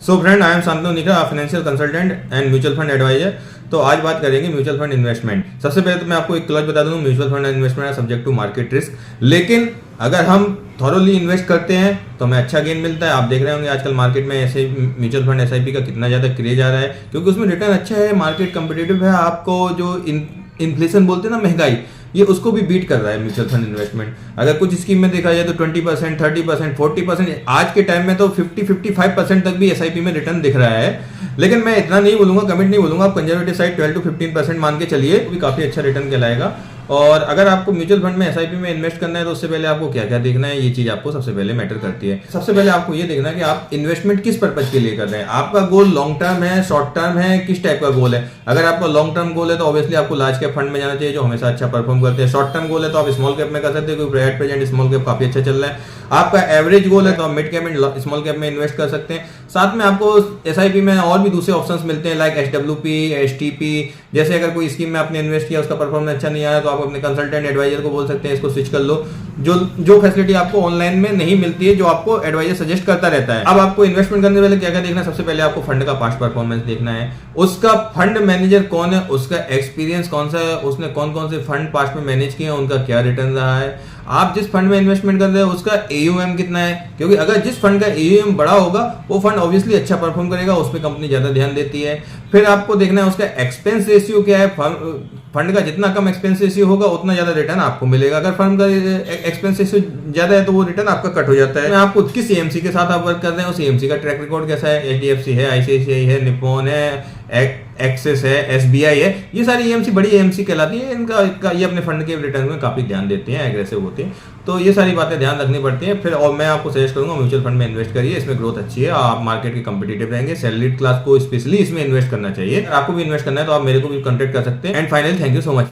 So friend, I am Shantanu Nikha, financial consultant and mutual fund advisor. तो आज बात करेंगे म्यूचुअल फंड इन्वेस्टमेंट। सबसे पहले तो मैं आपको एक क्लच बता दूं, म्यूचुअल फंड इन्वेस्टमेंट है सब्जेक्ट टू मार्केट रिस्क। लेकिन अगर हम थॉरोली इन्वेस्ट करते हैं तो हमें अच्छा गेन मिलता है। आप देख रहे होंगे आजकल मार्केट में ऐसे म्यूचुअल फंड एसआईपी का कितना ज़्यादा क्रेज आ रहा है, क्योंकि उसमें रिटर्न अच्छा है, मार्केट कम्पिटेटिव है। आपको जो इन्फ्लेशन बोलते हैं ना, महंगाई, ये उसको भी बीट कर रहा है म्यूचुअल फंड इन्वेस्टमेंट। अगर कुछ स्कीम में देखा जाए तो 20%, 30%, 40%, आज के टाइम में तो 50-55% तक भी एसआईपी में रिटर्न दिख रहा है। लेकिन मैं इतना नहीं बोलूंगा, कमिट नहीं बोलूंगा, आप कंजर्वेटिव साइड 12 to 15% मान के चलिए, भी काफी अच्छा रिटर्न कहलाएगा। और अगर आपको म्यूचुअल फंड में एसआईपी में इन्वेस्ट करना है तो उससे पहले आपको क्या क्या देखना है, ये चीज आपको सबसे पहले मैटर करती है। सबसे पहले आपको ये देखना है कि आप इन्वेस्टमेंट किस पर्पज के लिए कर रहे हैं। आपका गोल लॉन्ग टर्म है, शॉर्ट टर्म है, किस टाइप का गोल है। अगर आपका लॉन्ग टर्म गोल है तो ऑब्वियसली आपको लार्ज कैप फंड में जाना चाहिए, जो हमेशा अच्छा परफॉर्म करते हैं। शॉर्ट टर्म गोल है तो आप स्मॉल कैप में कर सकते हैं, क्योंकि एट प्रेजेंट स्मॉल कैप काफी अच्छा चल रहा है। आपका एवरेज गोल है तो आप mid cap and small cap में इन्वेस्ट कर सकते हैं। साथ में आपको एसआईपी में और भी दूसरे ऑप्शंस मिलते हैं, लाइक एसडब्ल्यूपी, एसटीपी। जैसे अगर कोई स्कीम में आपने इन्वेस्ट किया, उसका परफॉर्मेंस अच्छा नहीं आया, तो आप अपने कंसल्टेंट एडवाइजर को बोल सकते हैं इसको स्विच कर लो। जो फैसिलिटी आपको ऑनलाइन में नहीं मिलती है, जो आपको एडवाइजर सजेस्ट करता रहता है। अब आपको इन्वेस्टमेंट करने वाले क्या क्या देखना है, सबसे पहले आपको फंड का पास्ट परफॉर्मेंस देखना है, उसका फंड मैनेजर कौन है, उसका एक्सपीरियंस कौन सा है, उसने कौन कौन से फंड पास्ट में मैनेज किए हैं, उनका क्या रिटर्न रहा है। आप जिस फंड में इन्वेस्टमेंट कर रहे हो उसका एयूएम कितना है, क्योंकि अगर जिस फंड का एयूएम बड़ा होगा वो फंड ऑब्वियसली अच्छा परफॉर्म करेगा, उस पर कंपनी ज्यादा ध्यान देती है। फिर आपको देखना है उसका एक्सपेंस रेशियो क्या है। फंड का जितना कम एक्सपेंस रेशियो होगा उतना ज्यादा रिटर्न आपको मिलेगा। अगर फंड का एक्सपेंस रेशियो ज्यादा है तो वो रिटर्न आपका कट हो जाता है। आपको किस एएमसी के साथ आप वर्क कर रहे हैं, उस एएमसी का ट्रैक रिकॉर्ड कैसा है। एचडीएफसी है, आईसीआईसीआई है, निप्पॉन है, एक्सिस है, एसबीआई है, ये सारी एएमसी बड़ी एएमसी कहलाती है। इनका ये अपने फंड के रिटर्न में काफी ध्यान देते हैं, एग्रेसिव होते हैं। तो ये सारी बातें ध्यान रखनी पड़ती हैं। फिर और मैं आपको सजेस्ट करूंगा म्यूचुअल फंड में इन्वेस्ट करिए, इसमें ग्रोथ अच्छी है, आप मार्केट के कंपिटेटिव रहेंगे। सैलरीड क्लास को स्पेशली इसमें इन्वेस्ट करना चाहिए। आपको भी इन्वेस्ट करना है तो आप मेरे को भी कॉन्टेक्ट कर सकते हैं। And finally thank you so much.